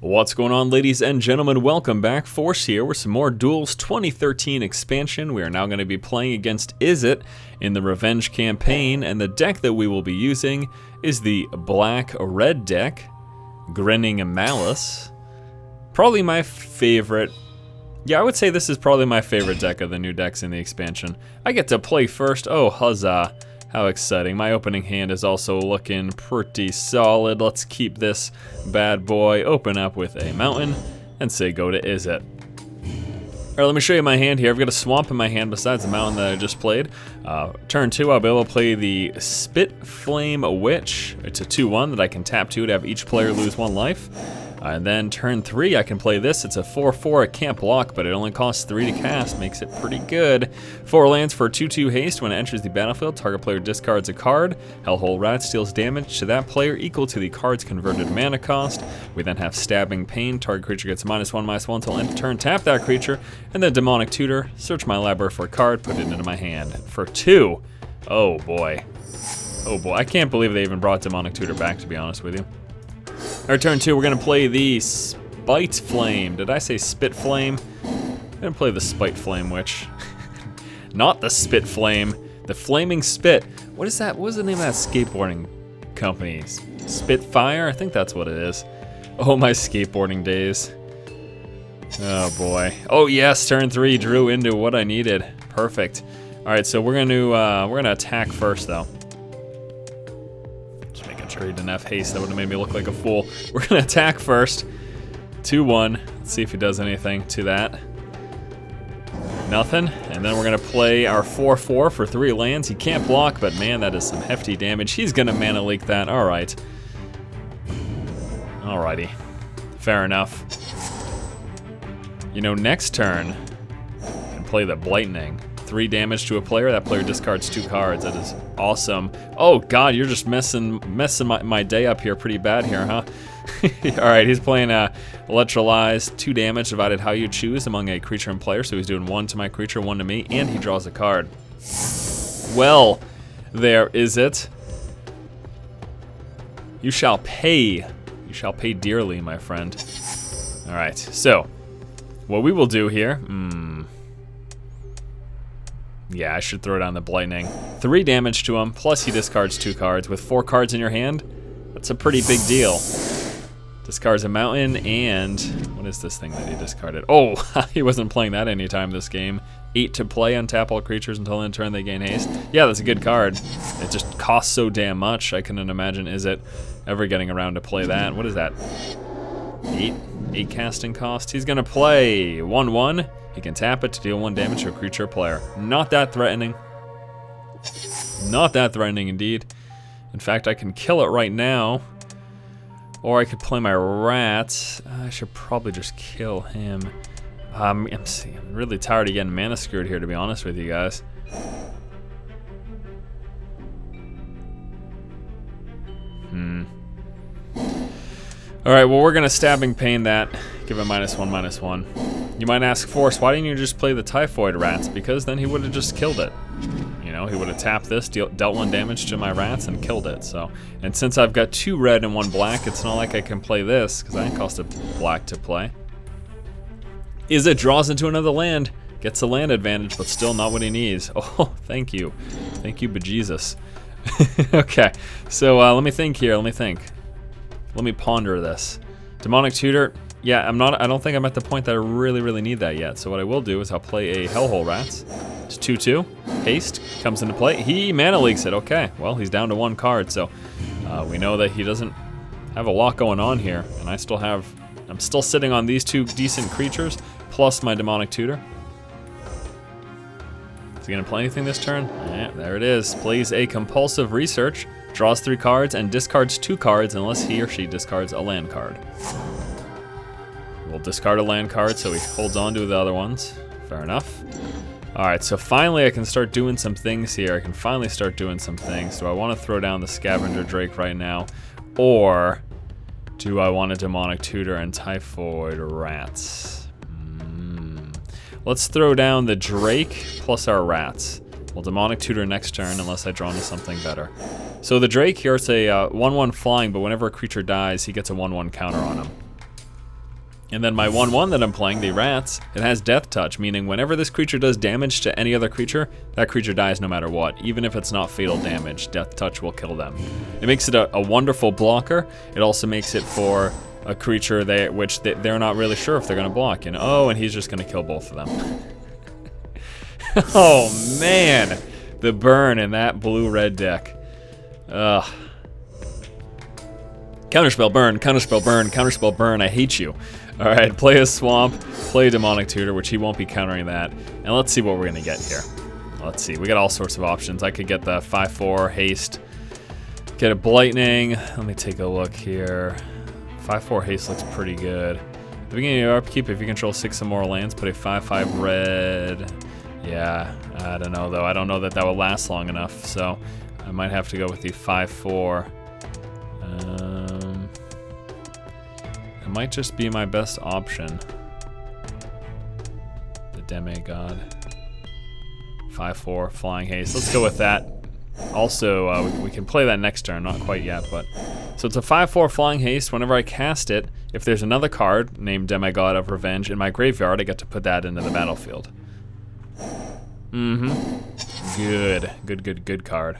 What's going on, ladies and gentlemen? Welcome back. Force here with some more Duels 2013 expansion. We are now going to be playing against Izzet in the Revenge campaign, and the deck that we will be using is the black-red deck, Grinning Malice. Probably my favorite. Yeah, I would say this is probably my favorite deck of the new decks in the expansion. I get to play first. Oh, huzzah. How exciting. My opening hand is also looking pretty solid. Let's keep this bad boy open up with a mountain and say go to Izzet. Alright, let me show you my hand here. I've got a swamp in my hand besides the mountain that I just played. Turn 2, I'll be able to play the Spit Flame Witch. It's a 2/1 that I can tap to have each player lose 1 life. And then turn 3, I can play this. It's a 4/4, it can't block, but it only costs 3 to cast, makes it pretty good. 4 lands for 2/2 haste. When it enters the battlefield, target player discards a card. Hellhole Rat deals damage to that player equal to the card's converted mana cost. We then have Stabbing Pain. Target creature gets -1/-1 until end of turn. Tap that creature, and then Demonic Tutor. Search my library for a card, put it into my hand. For 2, oh boy. Oh boy, I can't believe they even brought Demonic Tutor back, to be honest with you. Our turn 2, we're gonna play the Spite Flame. Did I say Spit Flame? I'm gonna play the Spite Flame Witch. Not the Spit Flame, the Flaming Spit. What is that? What was the name of that skateboarding company? Spitfire? I think that's what it is. Oh, my skateboarding days. Oh boy. Oh yes, turn 3 drew into what I needed. Perfect. All right, so we're gonna attack first though. He didn't have haste, that would have made me look like a fool. We're gonna attack first. 2/1. Let's see if he does anything to that. Nothing. And then we're gonna play our 4/4 for 3 lands. He can't block, but man, that is some hefty damage. He's gonna mana leak that. Alright. Alrighty. Fair enough. You know, next turn, I can play the Blightning. 3 damage to a player, that player discards 2 cards. That is awesome. Oh god, you're just messing my day up here pretty bad here, huh? Alright, he's playing Electrolyze, 2 damage divided how you choose among a creature and player, so he's doing 1 to my creature, 1 to me, and he draws a card. Well, there is it. You shall pay. You shall pay dearly, my friend. Alright, so, what we will do here, yeah, I should throw down the Blightning. 3 damage to him, plus he discards 2 cards. With 4 cards in your hand, that's a pretty big deal. Discards a mountain, and what is this thing that he discarded? Oh, he wasn't playing that anytime this game. 8 to play, untap all creatures until end turn they gain haste. Yeah, that's a good card. It just costs so damn much. I couldn't imagine Izzet ever getting around to play that. What is that? 8 casting cost. He's gonna play 1/1. He can tap it to deal 1 damage to a creature or player. Not that threatening. Not that threatening indeed. In fact, I can kill it right now. Or I could play my rat. I should probably just kill him. I'm really tired of getting mana screwed here, to be honest with you guys. Alright, well, we're gonna Stabbing Pain that. Give it -1/-1. You might ask, Force, why didn't you just play the Typhoid Rats? Because then he would have just killed it. You know, he would have tapped this, dealt 1 damage to my rats, and killed it. So, and since I've got 2 red and 1 black, it's not like I can play this, because I didn't cost a black to play. Izzet draws into another land, gets a land advantage, but still not what he needs. Oh, thank you. Thank you, bejesus. Okay, so let me think here, let me think. Let me ponder this. Demonic Tutor. Yeah, I don't think I'm at the point that I really need that yet. So what I will do is I'll play a Hellhole Rats. It's 2/2. Haste comes into play. He mana leaks it. Okay, well, he's down to 1 card, so we know that he doesn't have a lot going on here. And I'm still sitting on these 2 decent creatures, plus my Demonic Tutor. Is he gonna play anything this turn? Yeah, there it is. Plays a Compulsive Research, draws 3 cards, and discards 2 cards unless he or she discards a land card. We'll discard a land card, so he holds on to the other ones. Fair enough. Alright, so finally I can start doing some things here. I can finally start doing some things. Do I want to throw down the Scavenger Drake right now? Or do I want a Demonic Tutor and Typhoid Rats? Let's throw down the Drake plus our Rats. We'll Demonic Tutor next turn unless I draw into something better. So the Drake here, it's a 1/1 flying, but whenever a creature dies, he gets a 1/1 counter on him. And then my 1/1 that I'm playing, the Rats, it has Death Touch, meaning whenever this creature does damage to any other creature, that creature dies no matter what. Even if it's not fatal damage, Death Touch will kill them. It makes it a wonderful blocker. It also makes it for a creature which they're not really sure if they're going to block. And oh, and he's just going to kill both of them. Oh man, the burn in that blue-red deck. Ugh. Counterspell burn, counterspell burn, counterspell burn, I hate you. Alright, play a Swamp, play a Demonic Tutor, which he won't be countering that. And let's see what we're gonna get here. Let's see, we got all sorts of options. I could get the 5/4 haste, get a Blightning. Let me take a look here. 5/4 haste looks pretty good. At the beginning of your upkeep, if you control 6 or more lands, put a 5/5 red. Yeah, I don't know though. I don't know that will last long enough, so I might have to go with the 5/4. It might just be my best option. The Demigod. 5/4 Flying Haste. Let's go with that. Also, we can play that next turn, not quite yet, but... So it's a 5/4 Flying Haste. Whenever I cast it, if there's another card named Demigod of Revenge in my graveyard, I get to put that into the battlefield. Good card.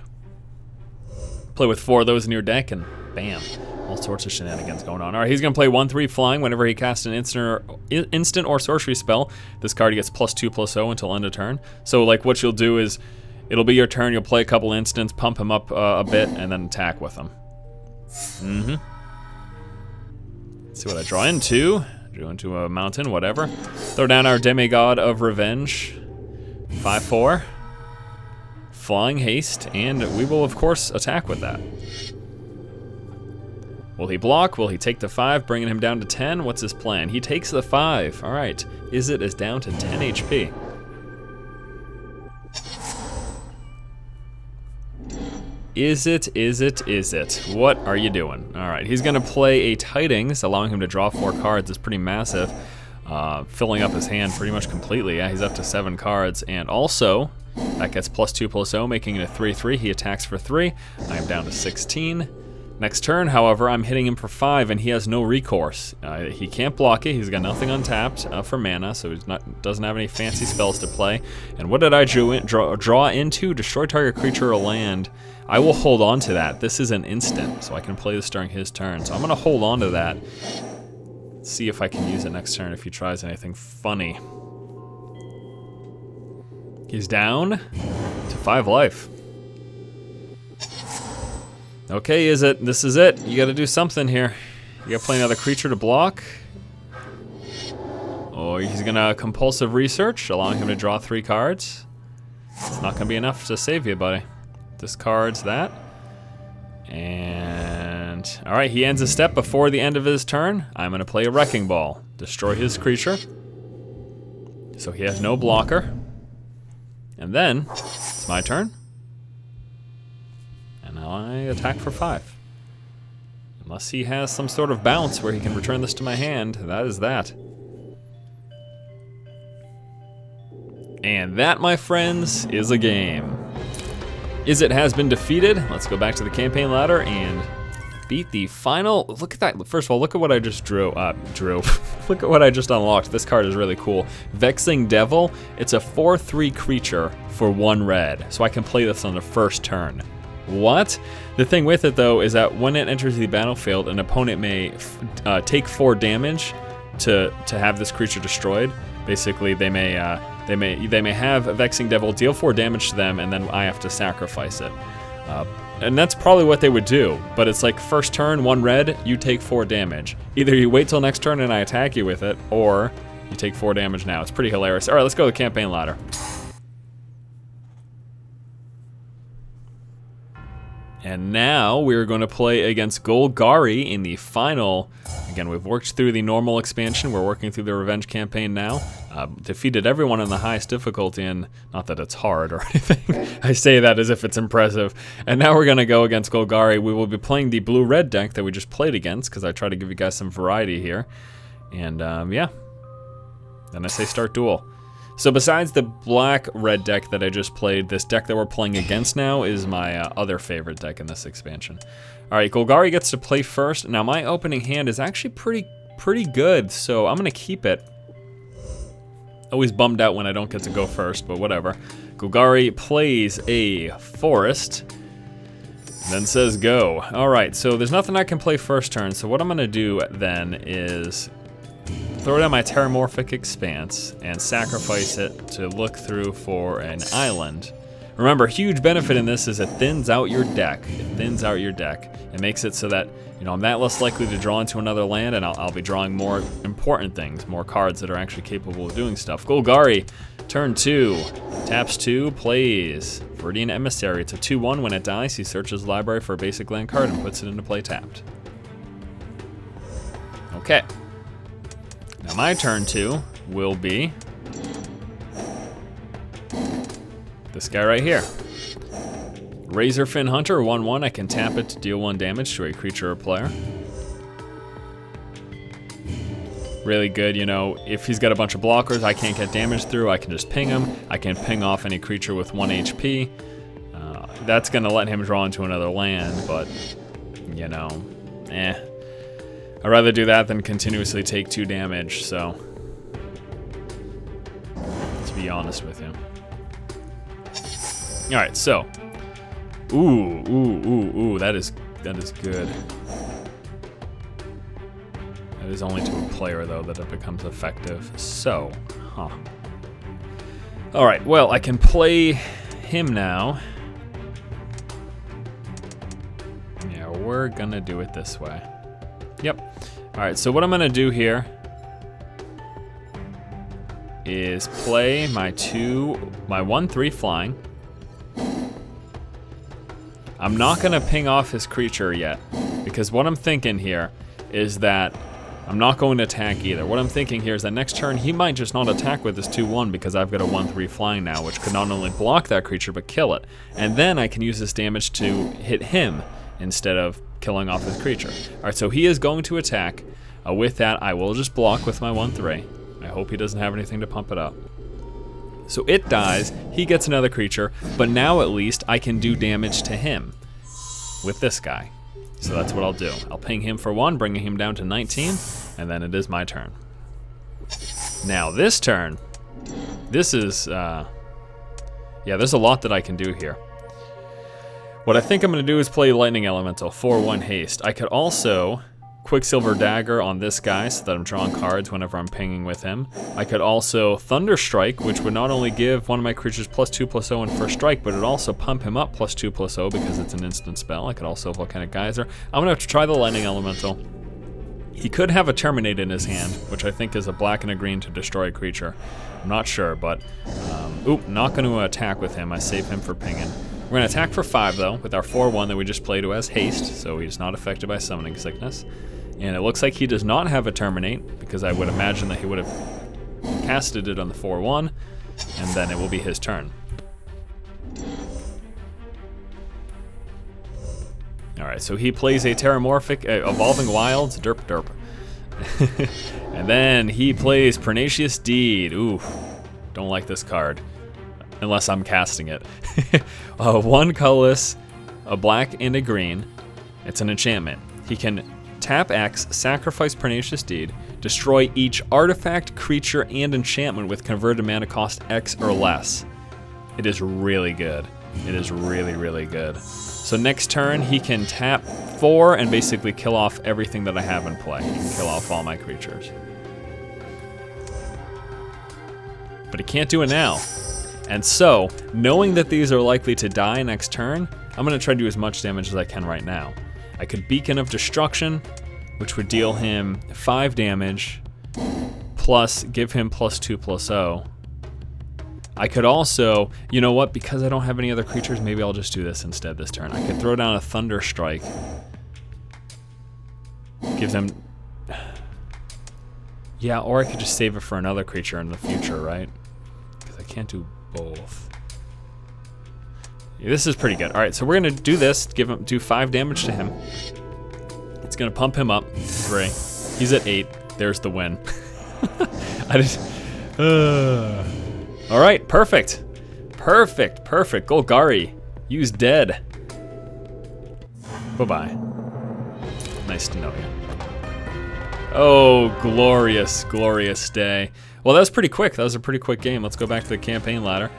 Play with 4 of those in your deck and bam. All sorts of shenanigans going on. Alright, he's going to play 1/3 flying whenever he casts an instant or sorcery spell. This card gets +2/+0 until end of turn. So like what you'll do is, it'll be your turn, you'll play a couple instants, pump him up a bit, and then attack with him. Let's see what I draw into. Drew into a mountain, whatever. Throw down our Demigod of Revenge. 5/4. Flying Haste, and we will of course attack with that. Will he block? Will he take the 5, bringing him down to 10? What's his plan? He takes the 5. All right. Izzet is down to 10 HP. Izzet. What are you doing? All right. He's going to play a Tidings, allowing him to draw 4 cards. It's pretty massive. Filling up his hand pretty much completely. Yeah, he's up to 7 cards. And also, that gets +2/+0, making it a 3/3. He attacks for 3. I am down to 16. Next turn, however, I'm hitting him for 5, and he has no recourse. He can't block it. He's got nothing untapped for mana, so he doesn't have any fancy spells to play. And what did I draw into? Destroy target creature or land. I will hold on to that. This is an instant, so I can play this during his turn. So I'm going to hold on to that. See if I can use it next turn if he tries anything funny. He's down to 5 life. Okay, Izzet, this is it. You gotta do something here. You gotta play another creature to block. Or he's gonna compulsive research, allowing him to draw 3 cards. It's not gonna be enough to save you, buddy. Discards that. And alright, he ends a step before the end of his turn. I'm gonna play a Wrecking Ball. Destroy his creature. So he has no blocker. And then, it's my turn. I attack for 5. Unless he has some sort of bounce where he can return this to my hand, that is that. And that, my friends, is a game. Izzet has been defeated. Let's go back to the campaign ladder and beat the final. Look at that. First of all, look at what I just drew. Look at what I just unlocked. This card is really cool. Vexing Devil. It's a 4/3 creature for 1 red. So I can play this on the first turn. What? The thing with it though is that when it enters the battlefield, an opponent may take 4 damage to have this creature destroyed. Basically, they may have a Vexing Devil deal 4 damage to them, and then I have to sacrifice it. And that's probably what they would do. But it's like first turn, 1 red, you take 4 damage. Either you wait till next turn and I attack you with it, or you take 4 damage now. It's pretty hilarious. All right, let's go to the campaign ladder. And now we're going to play against Golgari in the final. Again, we've worked through the normal expansion. We're working through the Revenge campaign now. Defeated everyone in the highest difficulty, and not that it's hard or anything. I say that as if it's impressive. And now we're going to go against Golgari. We will be playing the blue-red deck that we just played against, because I try to give you guys some variety here. And yeah, then I say start duel. So besides the black-red deck that I just played, this deck that we're playing against now is my other favorite deck in this expansion. All right, Golgari gets to play first. Now my opening hand is actually pretty good, so I'm gonna keep it. Always bummed out when I don't get to go first, but whatever. Golgari plays a forest, then says go. All right, so there's nothing I can play first turn, so what I'm gonna do then is throw down my Terramorphic Expanse and sacrifice it to look through for an island. Remember, huge benefit in this is it thins out your deck. It thins out your deck. It makes it so that, you know, I'm that less likely to draw into another land, and I'll be drawing more important things, more cards that are actually capable of doing stuff. Golgari, turn 2, taps 2, plays Viridian Emissary. It's a 2/1. When it dies, he searches the library for a basic land card and puts it into play tapped. Okay. Now my turn 2 will be this guy right here. Razorfin Hunter, 1/1. I can tap it to deal 1 damage to a creature or player. Really good, you know, if he's got a bunch of blockers I can't get damage through, I can just ping him. I can ping off any creature with 1 HP. That's gonna let him draw into another land, but, you know, I'd rather do that than continuously take 2 damage, so, to be honest with you. All right, so, ooh, that is good. It is only to a player though that it becomes effective. So, all right, well, I can play him now. Yeah, we're gonna do it this way. Yep. All right, so what I'm gonna do here is play my 1/3 flying. I'm not gonna ping off his creature yet, because what I'm thinking here is that I'm not going to attack either. What I'm thinking here is that next turn he might just not attack with his 2/1 because I've got a 1/3 flying now, which could not only block that creature but kill it. And then I can use this damage to hit him instead of killing off his creature. All right, so he is going to attack. With that, I will just block with my 1/3. I hope he doesn't have anything to pump it up. So it dies, he gets another creature, but now at least I can do damage to him with this guy. So that's what I'll do. I'll ping him for 1, bringing him down to 19, and then it is my turn. Now this turn, this is, yeah, there's a lot that I can do here. What I think I'm gonna do is play Lightning Elemental, 4/1 haste. I could also Quicksilver Dagger on this guy so that I'm drawing cards whenever I'm pinging with him. I could also Thunder Strike, which would not only give one of my creatures +2/+0 in first strike, but it would also pump him up +2/+0 because it's an instant spell. I could also Volcanic Geyser. I'm gonna have to try the Lightning Elemental. He could have a Terminate in his hand, which I think is a black and a green to destroy a creature. I'm not sure, but, not gonna attack with him. I save him for pinging. We're gonna attack for 5 though, with our 4/1 that we just played, who has haste, so he's not affected by Summoning Sickness. And it looks like he does not have a Terminate, because I would imagine that he would have casted it on the 4/1, and then it will be his turn. Alright, so he plays a Terramorphic, Evolving Wilds, derp derp. And then he plays Pernicious Deed. Ooh, don't like this card. Unless I'm casting it. 1 colorless, a black and a green. It's an enchantment. He can tap X, sacrifice Pernicious Deed, destroy each artifact, creature, and enchantment with converted mana cost X or less. It is really good. It is really, really good. So next turn, he can tap 4 and basically kill off everything that I have in play. He can kill off all my creatures. But he can't do it now. And so, knowing that these are likely to die next turn, I'm gonna try to do as much damage as I can right now. I could Beacon of Destruction, which would deal him 5 damage, plus give him +2/+0. I could also, you know what, because I don't have any other creatures, maybe I'll just do this instead this turn. I could throw down a Thunder Strike. Gives him... Yeah, or I could just save it for another creature in the future, right? Because I can't do both. Yeah, this is pretty good. All right, so we're gonna do this, do 5 damage to him. It's gonna pump him up, 3. He's at 8, there's the win. All right, perfect. Perfect, perfect. Golgari, use dead. Bye-bye. Nice to know you. Oh, glorious, glorious day. Well, that was pretty quick. That was a pretty quick game. Let's go back to the campaign ladder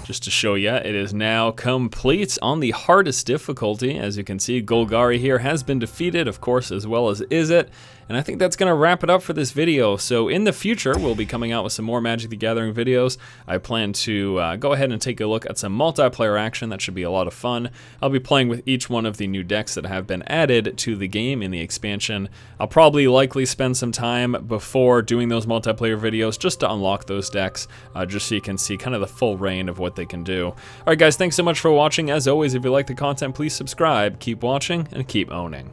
just to show you. It is now complete on the hardest difficulty. As you can see, Golgari here has been defeated, of course, as well as Izzet. And I think that's going to wrap it up for this video. So in the future, we'll be coming out with some more Magic the Gathering videos. I plan to go ahead and take a look at some multiplayer action. That should be a lot of fun. I'll be playing with each one of the new decks that have been added to the game in the expansion. I'll probably likely spend some time before doing those multiplayer videos just to unlock those decks, just so you can see kind of the full reign of what they can do. All right, guys, thanks so much for watching. As always, if you like the content, please subscribe, keep watching, and keep owning.